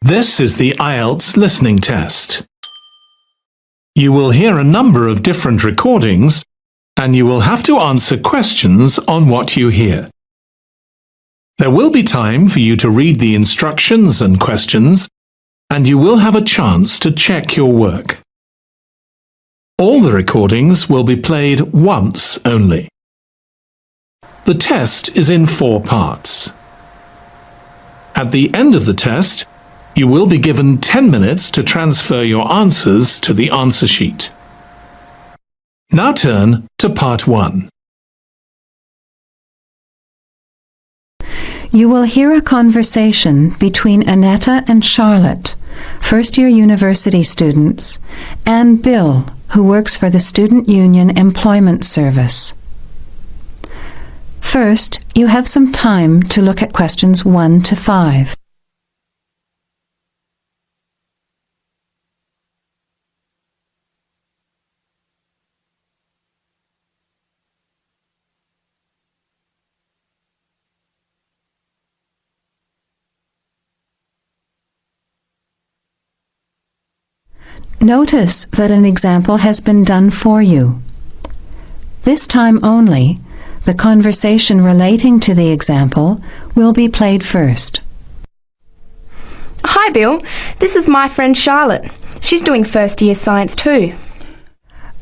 This is the Ielts listening test. You will hear a number of different recordings, and you will have to answer questions on what you hear. There will be time for you to read the instructions and questions, and you will have a chance to check your work. All the recordings will be played once only. The test is in 4 parts. At the end of the test, you will be given 10 minutes to transfer your answers to the answer sheet. Now turn to part 1. You will hear a conversation between Annetta and Charlotte, first-year university students, and Bill, who works for the Student Union Employment Service. First, you have some time to look at questions 1 to 5. Notice that an example has been done for you. This time only, the conversation relating to the example will be played first. Hi Bill, this is my friend Charlotte. She's doing first year science too.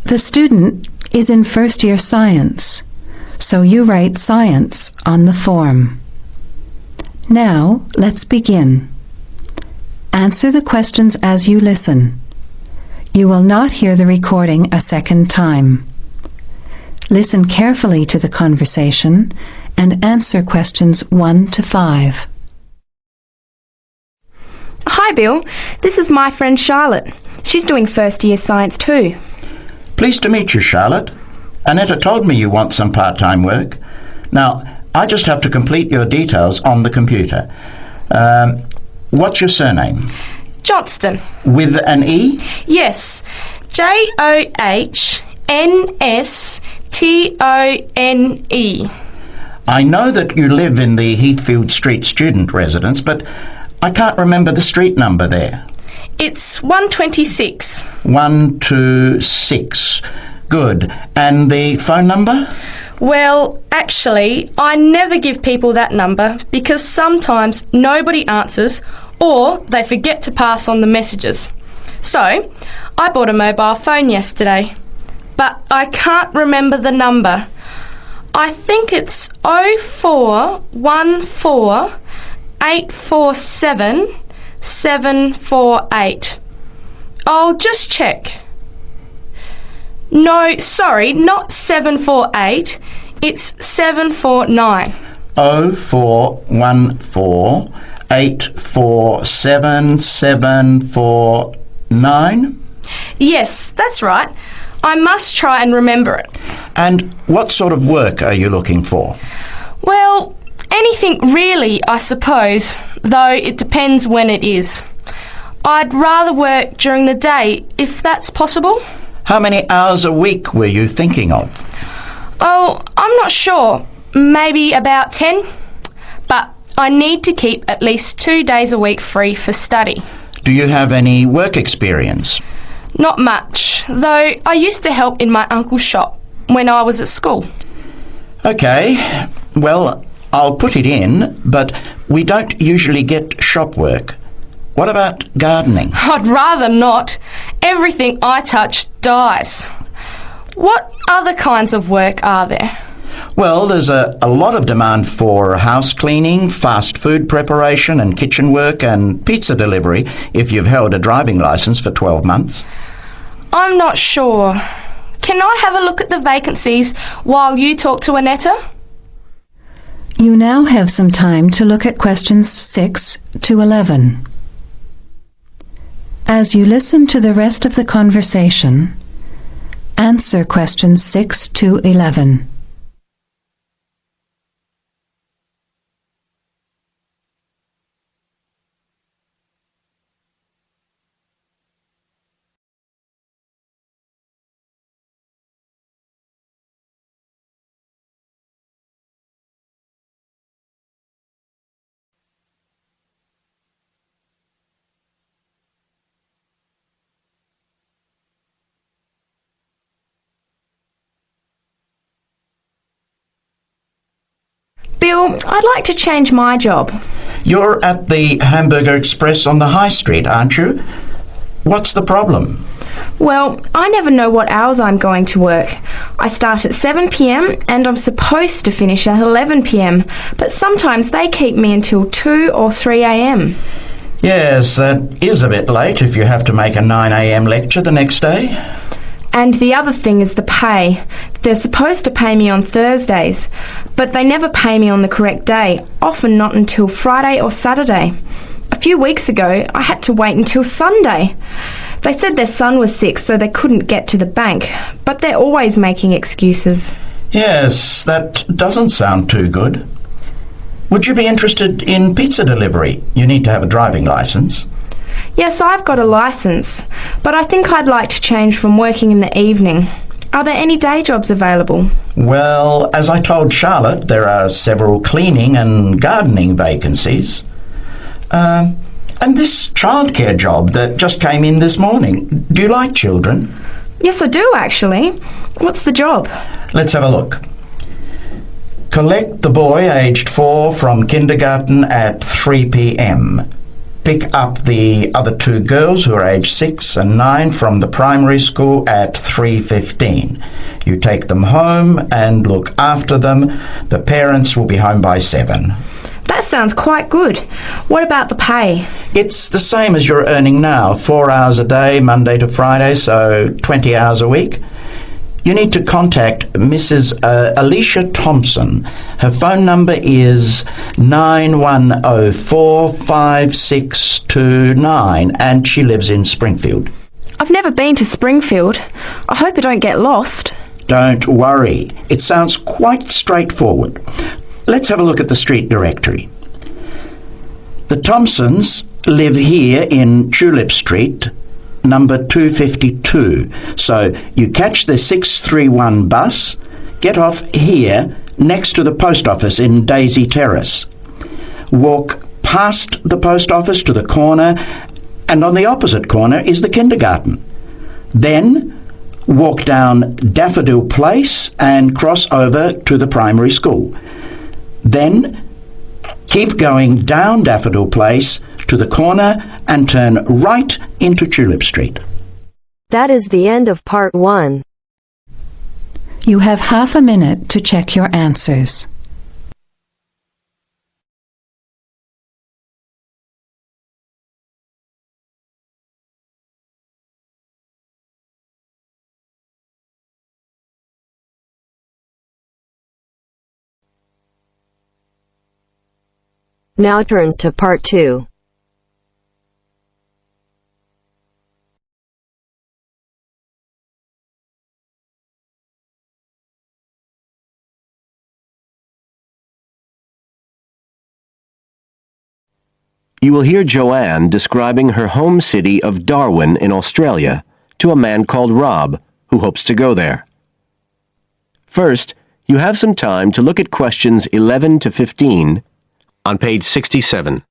The student is in first year science, so you write science on the form. Now, let's begin. Answer the questions as you listen. You will not hear the recording a second time. Listen carefully to the conversation and answer questions 1 to 5. Hi Bill, this is my friend Charlotte. She's doing first year science too. Pleased to meet you, Charlotte. Annetta told me you want some part-time work. Now, I just have to complete your details on the computer. What's your surname? Johnston. With an E? Yes, Johnstone. I know that you live in the Heathfield Street student residence, but I can't remember the street number there. It's 126. 126. Good. And the phone number? Well, actually, I never give people that number because sometimes nobody answers or they forget to pass on the messages. So, I bought a mobile phone yesterday, but I can't remember the number. I think it's 0414 847 748. I'll just check. No, sorry, not 748, it's 749. 0414 847 749? Yes, that's right. I must try and remember it. And what sort of work are you looking for? Well, anything really, I suppose, though it depends when it is. I'd rather work during the day, if that's possible. How many hours a week were you thinking of? Oh, I'm not sure. Maybe about 10. But I need to keep at least 2 days a week free for study. Do you have any work experience? Not much, though I used to help in my uncle's shop when I was at school. OK, well, I'll put it in, but we don't usually get shop work. What about gardening? I'd rather not. Everything I touch dies. What other kinds of work are there? Well, there's a lot of demand for house cleaning, fast food preparation and kitchen work and pizza delivery if you've held a driving licence for 12 months. I'm not sure. Can I have a look at the vacancies while you talk to Annetta? You now have some time to look at questions 6 to 11. As you listen to the rest of the conversation, answer questions 6 to 11. Well, I'd like to change my job. You're at the Hamburger Express on the High Street, aren't you? What's the problem? Well, I never know what hours I'm going to work. I start at 7 p.m. and I'm supposed to finish at 11 p.m, but sometimes they keep me until 2 or 3 a.m. Yes, that is a bit late if you have to make a 9 a.m. lecture the next day. And the other thing is the pay. They're supposed to pay me on Thursdays, but they never pay me on the correct day, often not until Friday or Saturday. A few weeks ago, I had to wait until Sunday. They said their son was sick, so they couldn't get to the bank, but they're always making excuses. Yes, that doesn't sound too good. Would you be interested in pizza delivery? You need to have a driving licence. Yes, I've got a licence, but I think I'd like to change from working in the evening. Are there any day jobs available? Well, as I told Charlotte, there are several cleaning and gardening vacancies. And this childcare job that just came in this morning, do you like children? Yes, I do actually. What's the job? Let's have a look. Collect the boy aged 4 from kindergarten at 3 p.m. Pick up the other 2 girls who are aged 6 and 9 from the primary school at 3:15. You take them home and look after them. The parents will be home by 7. That sounds quite good. What about the pay? It's the same as you're earning now, 4 hours a day, Monday to Friday, so 20 hours a week. You need to contact Mrs. Alicia Thompson. Her phone number is 91045629 and she lives in Springfield. I've never been to Springfield. I hope I don't get lost. Don't worry. It sounds quite straightforward. Let's have a look at the street directory. The Thompsons live here in Tulip Street, number 252. So you catch the 631 bus, get off here next to the post office in Daisy Terrace. Walk past the post office to the corner, and on the opposite corner is the kindergarten. Then walk down Daffodil Place and cross over to the primary school. Then keep going down Daffodil Place to the corner and turn right into Tulip Street. That is the end of part 1. You have half a minute to check your answers. Now turns to part 2. You will hear Joanne describing her home city of Darwin in Australia to a man called Rob, who hopes to go there. First, you have some time to look at questions 11 to 15 on page 67.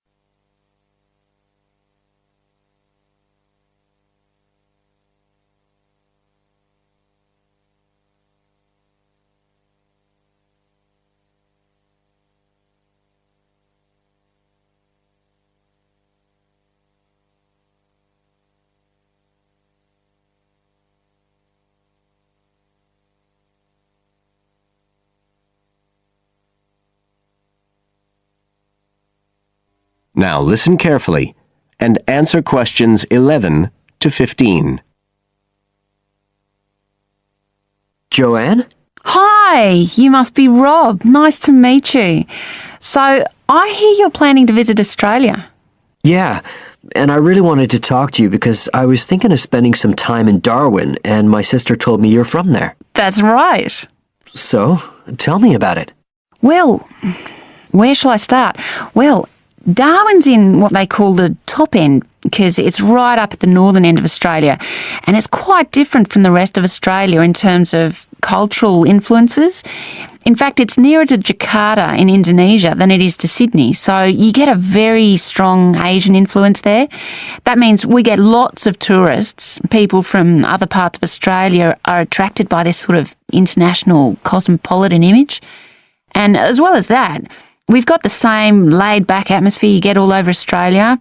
Now listen carefully and answer questions 11 to 15. Joanne? Hi, you must be Rob. Nice to meet you. So, I hear you're planning to visit Australia. Yeah, and I really wanted to talk to you because I was thinking of spending some time in Darwin, and my sister told me you're from there. That's right. So, tell me about it. Well, where shall I start? Well, Darwin's in what they call the top end because it's right up at the northern end of Australia, and it's quite different from the rest of Australia in terms of cultural influences. In fact, it's nearer to Jakarta in Indonesia than it is to Sydney, so you get a very strong Asian influence there. That means we get lots of tourists. People from other parts of Australia are attracted by this sort of international cosmopolitan image. And as well as that, We've got the same laid-back atmosphere you get all over Australia,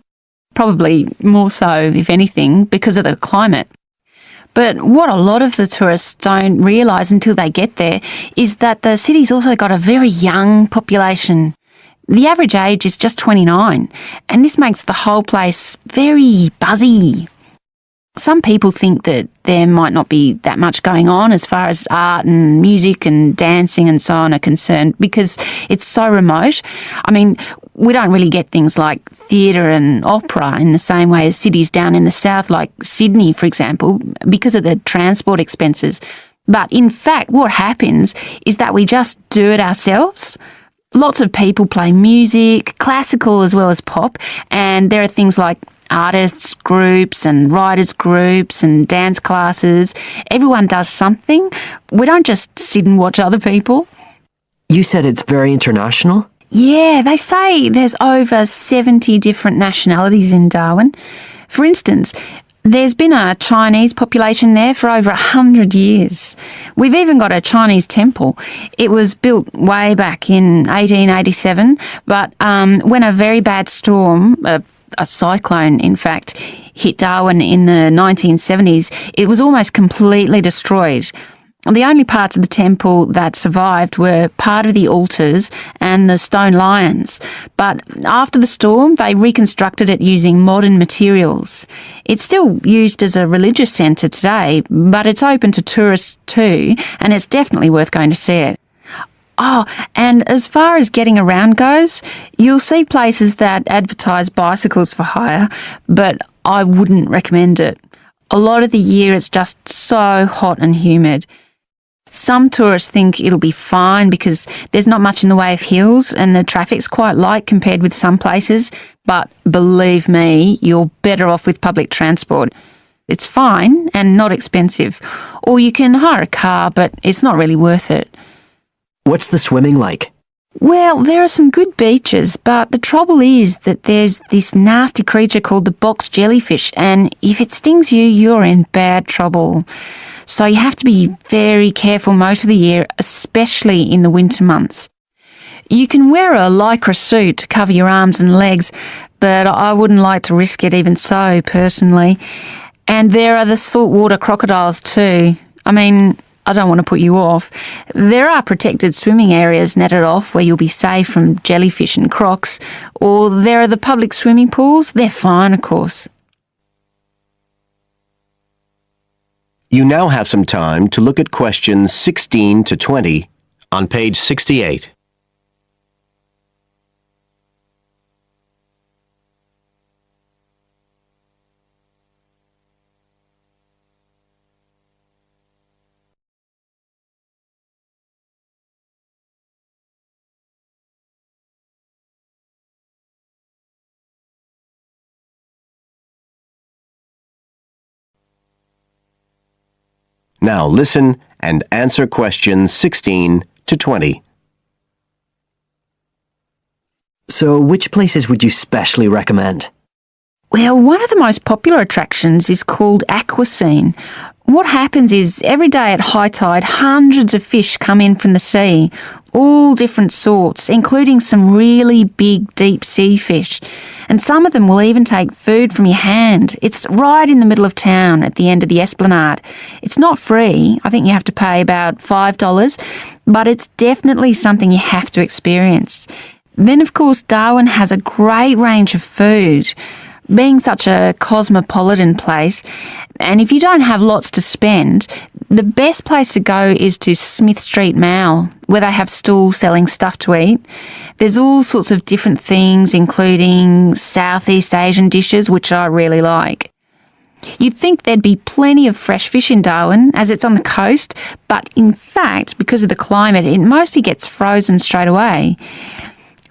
probably more so, if anything, because of the climate. But what a lot of the tourists don't realise until they get there is that the city's also got a very young population. The average age is just 29, and this makes the whole place very buzzy. Some people think that there might not be that much going on as far as art and music and dancing and so on are concerned because it's so remote. I mean, we don't really get things like theatre and opera in the same way as cities down in the south, like Sydney, for example, because of the transport expenses. But in fact, what happens is that we just do it ourselves. Lots of people play music, classical as well as pop, and there are things like artists groups and writers groups and dance classes. Everyone does something. We don't just sit and watch other people. You said it's very international? Yeah, they say there's over 70 different nationalities in Darwin. For instance, there's been a Chinese population there for over 100 years. We've even got a Chinese temple. It was built way back in 1887, but when a very bad storm, a cyclone, in fact, hit Darwin in the 1970s, it was almost completely destroyed. The only parts of the temple that survived were part of the altars and the stone lions. But after the storm, they reconstructed it using modern materials. It's still used as a religious centre today, but it's open to tourists too, and it's definitely worth going to see it. Oh, and as far as getting around goes, you'll see places that advertise bicycles for hire, but I wouldn't recommend it. A lot of the year it's just so hot and humid. Some tourists think it'll be fine because there's not much in the way of hills and the traffic's quite light compared with some places, but believe me, you're better off with public transport. It's fine and not expensive. Or you can hire a car, but it's not really worth it. What's the swimming like? Well, there are some good beaches, but the trouble is that there's this nasty creature called the box jellyfish, and if it stings you, you're in bad trouble. So you have to be very careful most of the year, especially in the winter months. You can wear a lycra suit to cover your arms and legs, but I wouldn't like to risk it even so, personally. And there are the saltwater crocodiles too. I mean, I don't want to put you off. There are protected swimming areas netted off where you'll be safe from jellyfish and crocs, or there are the public swimming pools. They're fine, of course. You now have some time to look at questions 16 to 20 on page 68. Now listen and answer questions 16 to 20. So, which places would you specially recommend? Well, one of the most popular attractions is called Aquascene. What happens is every day at high tide, hundreds of fish come in from the sea, all different sorts, including some really big deep sea fish. And some of them will even take food from your hand. It's right in the middle of town at the end of the esplanade. It's not free. I think you have to pay about $5, but it's definitely something you have to experience. Then, of course, Darwin has a great range of food. Being such a cosmopolitan place, and if you don't have lots to spend, the best place to go is to Smith Street Mall, where they have stalls selling stuff to eat. There's all sorts of different things, including Southeast Asian dishes, which I really like. You'd think there'd be plenty of fresh fish in Darwin, as it's on the coast, but in fact, because of the climate, it mostly gets frozen straight away.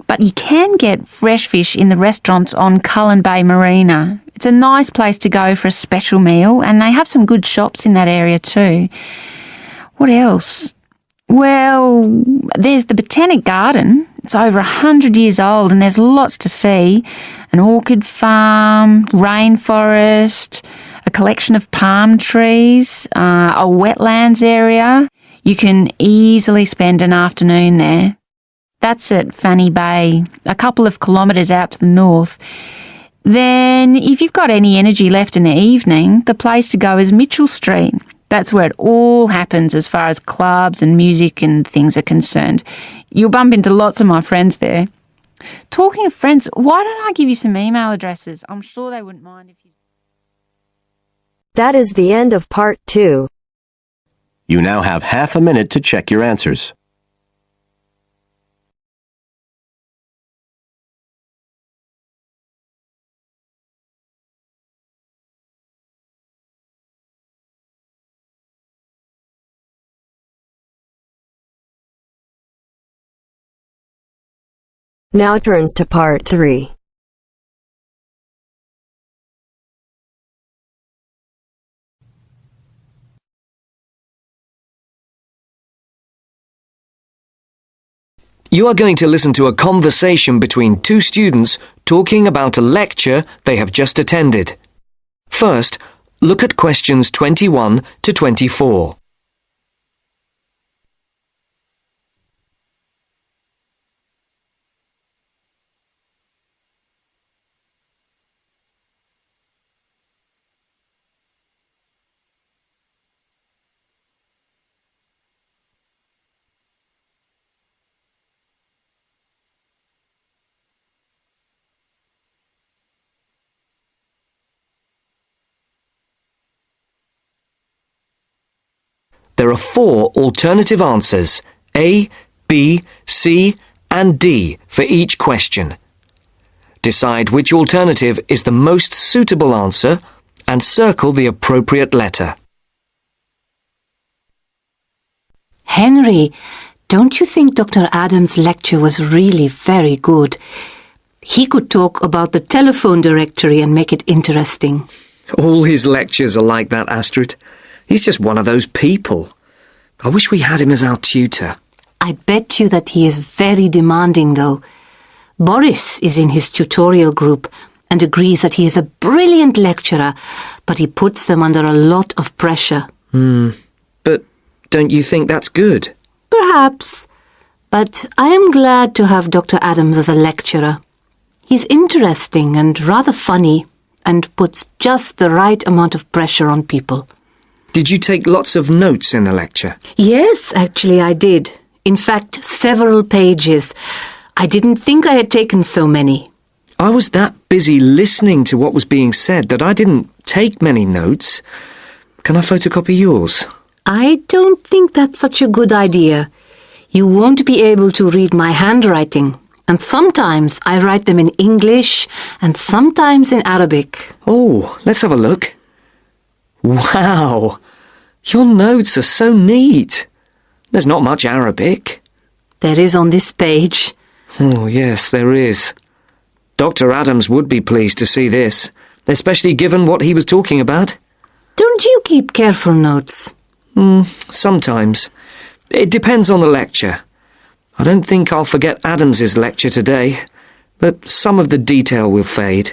But you can get fresh fish in the restaurants on Cullen Bay Marina. It's a nice place to go for a special meal, and they have some good shops in that area too. What else? Well, there's the Botanic Garden. It's over 100 years old, and there's lots to see. An orchid farm, rainforest, a collection of palm trees, a wetlands area. You can easily spend an afternoon there. That's at Fanny Bay, a couple of kilometres out to the north. Then, if you've got any energy left in the evening, the place to go is Mitchell Street. That's where it all happens as far as clubs and music and things are concerned. You'll bump into lots of my friends there. Talking of friends, why don't I give you some email addresses? I'm sure they wouldn't mind if you... That is the end of part 2. You now have half a minute to check your answers. Now turns to part 3. You are going to listen to a conversation between two students talking about a lecture they have just attended. First, look at questions 21 to 24. There are 4 alternative answers, A, B, C, and D, for each question. Decide which alternative is the most suitable answer and circle the appropriate letter. Henry, don't you think Dr. Adams' lecture was really very good? He could talk about the telephone directory and make it interesting. All his lectures are like that, Astrid. He's just one of those people. I wish we had him as our tutor. I bet you that he is very demanding, though. Boris is in his tutorial group and agrees that he is a brilliant lecturer, but he puts them under a lot of pressure. But don't you think that's good? Perhaps, but I am glad to have Dr. Adams as a lecturer. He's interesting and rather funny and puts just the right amount of pressure on people. Did you take lots of notes in the lecture? Yes, actually I did. In fact, several pages. I didn't think I had taken so many. I was that busy listening to what was being said that I didn't take many notes. Can I photocopy yours? I don't think that's such a good idea. You won't be able to read my handwriting. And sometimes I write them in English and sometimes in Arabic. Oh, let's have a look. Wow! Your notes are so neat. There's not much Arabic. There is on this page. Oh, yes, there is. Dr. Adams would be pleased to see this, especially given what he was talking about. Don't you keep careful notes? Sometimes. It depends on the lecture. I don't think I'll forget Adams's lecture today, but some of the detail will fade.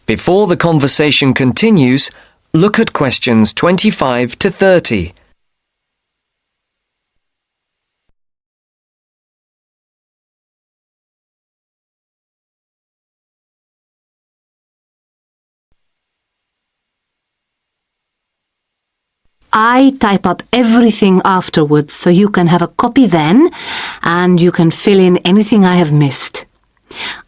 Before the conversation continues, look at questions 25 to 30. I type up everything afterwards so you can have a copy then and you can fill in anything I have missed.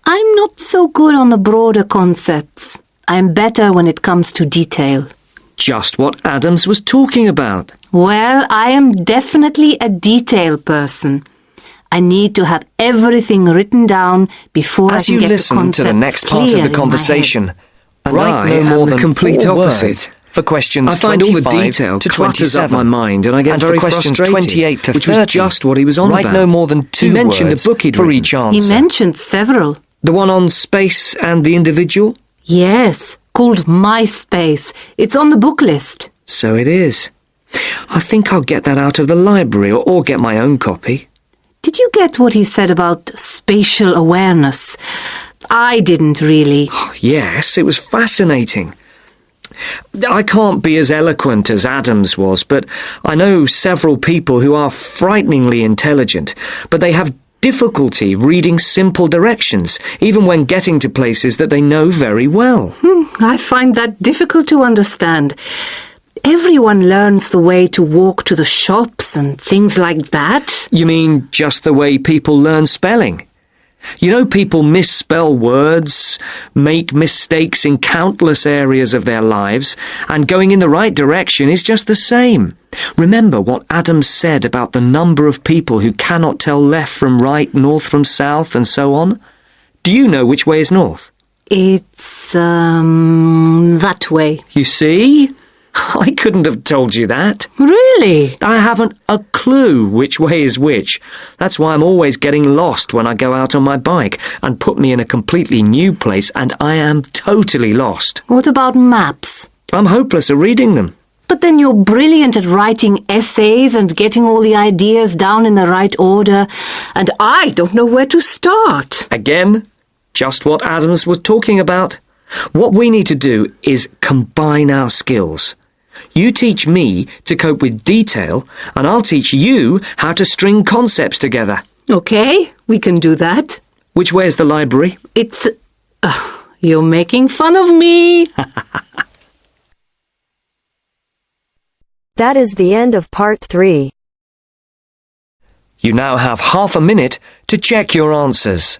I'm not so good on the broader concepts. I'm better when it comes to detail. Just what Adams was talking about. Well, I am definitely a detail person. I need to have everything written down before As I can you get the listen concepts to the next part of clear the in my conversation, head. and Write I no more am than the complete 4 opposite. words. For questions I find all the 25 detail to clutters 27, up my mind and I get and very for questions frustrated, 28 to which 30, was just what he was on write about. no more than 2 He mentioned words a book he'd for written. each answer. He mentioned several. The one on space and the individual? Yes, called My Space. It's on the book list. So it is. I think I'll get that out of the library or get my own copy. Did you get what he said about spatial awareness? I didn't really. Yes, it was fascinating. I can't be as eloquent as Adams was, but I know several people who are frighteningly intelligent, but they have difficulty reading simple directions, even when getting to places that they know very well. I find that difficult to understand. Everyone learns the way to walk to the shops and things like that. You mean just the way people learn spelling? You know, people misspell words, make mistakes in countless areas of their lives, and going in the right direction is just the same. Remember what Adams said about the number of people who cannot tell left from right, north from south, and so on? Do you know which way is north? It's, that way. You see? I couldn't have told you that. Really? I haven't a clue which way is which. That's why I'm always getting lost when I go out on my bike, and put me in a completely new place and I am totally lost. What about maps? I'm hopeless at reading them. But then you're brilliant at writing essays and getting all the ideas down in the right order, and I don't know where to start. Again, just what Adams was talking about. What we need to do is combine our skills. You teach me to cope with detail, and I'll teach you how to string concepts together. Okay, we can do that. Which way is the library? It's... you're making fun of me. That is the end of part 3. You now have half a minute to check your answers.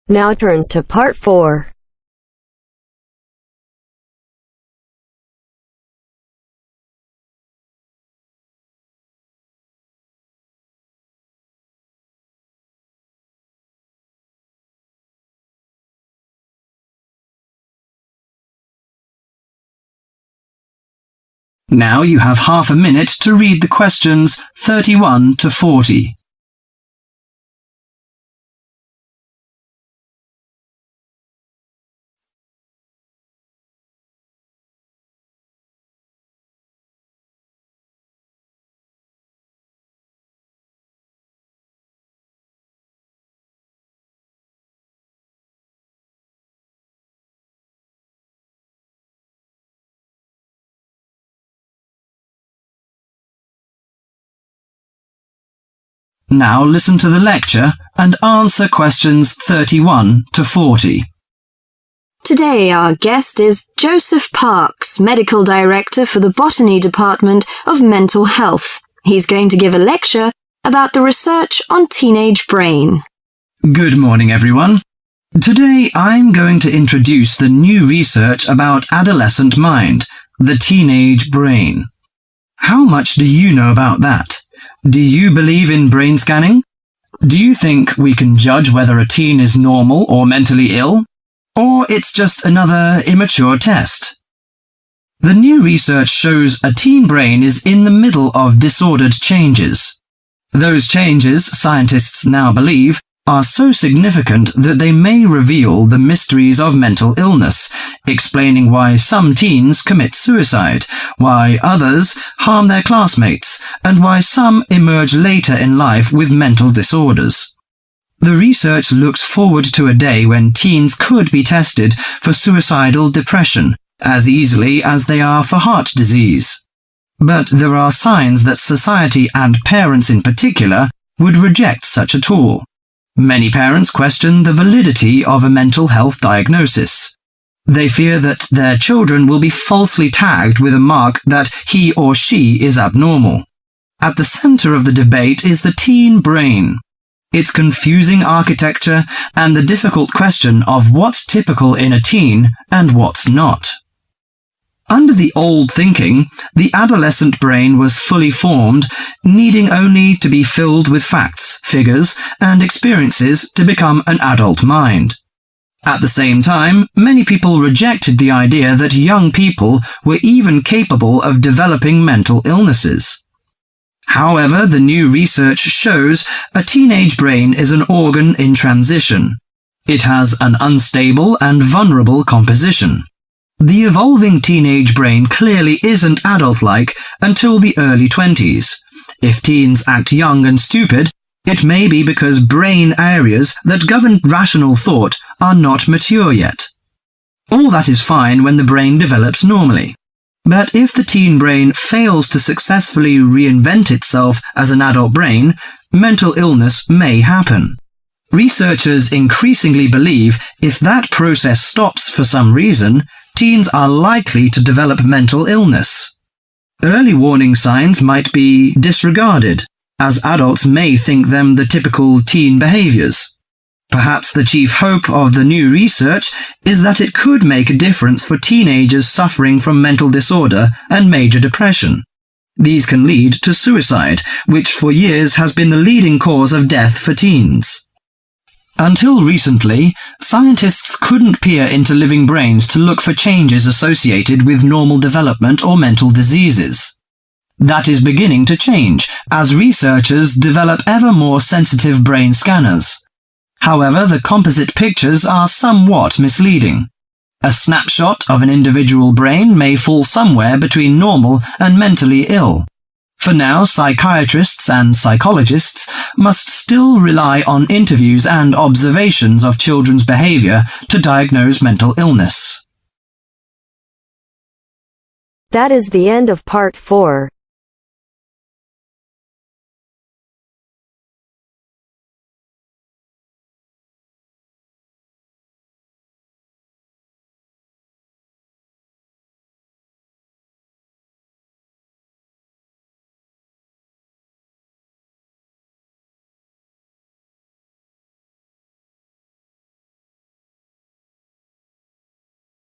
Now turns to part 4. Now you have half a minute to read the questions 31 to 40. Now listen to the lecture and answer questions 31 to 40. Today our guest is Joseph Parks, Medical Director for the Botany Department of Mental Health. He's going to give a lecture about the research on teenage brain. Good morning, everyone. Today I'm going to introduce the new research about adolescent mind, the teenage brain. How much do you know about that? Do you believe in brain scanning? Do you think we can judge whether a teen is normal or mentally ill? Or it's just another immature test? The new research shows a teen brain is in the middle of disordered changes. Those changes, scientists now believe, are so significant that they may reveal the mysteries of mental illness, explaining why some teens commit suicide, why others harm their classmates, and why some emerge later in life with mental disorders. The research looks forward to a day when teens could be tested for suicidal depression as easily as they are for heart disease. But there are signs that society and parents in particular would reject such a tool. Many parents question the validity of a mental health diagnosis. They fear that their children will be falsely tagged with a mark that he or she is abnormal. At the center of the debate is the teen brain, its confusing architecture and the difficult question of what's typical in a teen and what's not. Under the old thinking, the adolescent brain was fully formed, needing only to be filled with facts, figures, and experiences to become an adult mind. At the same time, many people rejected the idea that young people were even capable of developing mental illnesses. However, the new research shows a teenage brain is an organ in transition. It has an unstable and vulnerable composition. The evolving teenage brain clearly isn't adult-like until the early 20s. If teens act young and stupid, it may be because brain areas that govern rational thought are not mature yet. All that is fine when the brain develops normally. But if the teen brain fails to successfully reinvent itself as an adult brain, mental illness may happen. Researchers increasingly believe if that process stops for some reason, teens are likely to develop mental illness. Early warning signs might be disregarded, as adults may think them the typical teen behaviors. Perhaps the chief hope of the new research is that it could make a difference for teenagers suffering from mental disorder and major depression. These can lead to suicide, which for years has been the leading cause of death for teens. Until recently, scientists couldn't peer into living brains to look for changes associated with normal development or mental diseases. That is beginning to change as researchers develop ever more sensitive brain scanners. However, the composite pictures are somewhat misleading. A snapshot of an individual brain may fall somewhere between normal and mentally ill. For now, psychiatrists and psychologists must still rely on interviews and observations of children's behavior to diagnose mental illness. That is the end of part 4.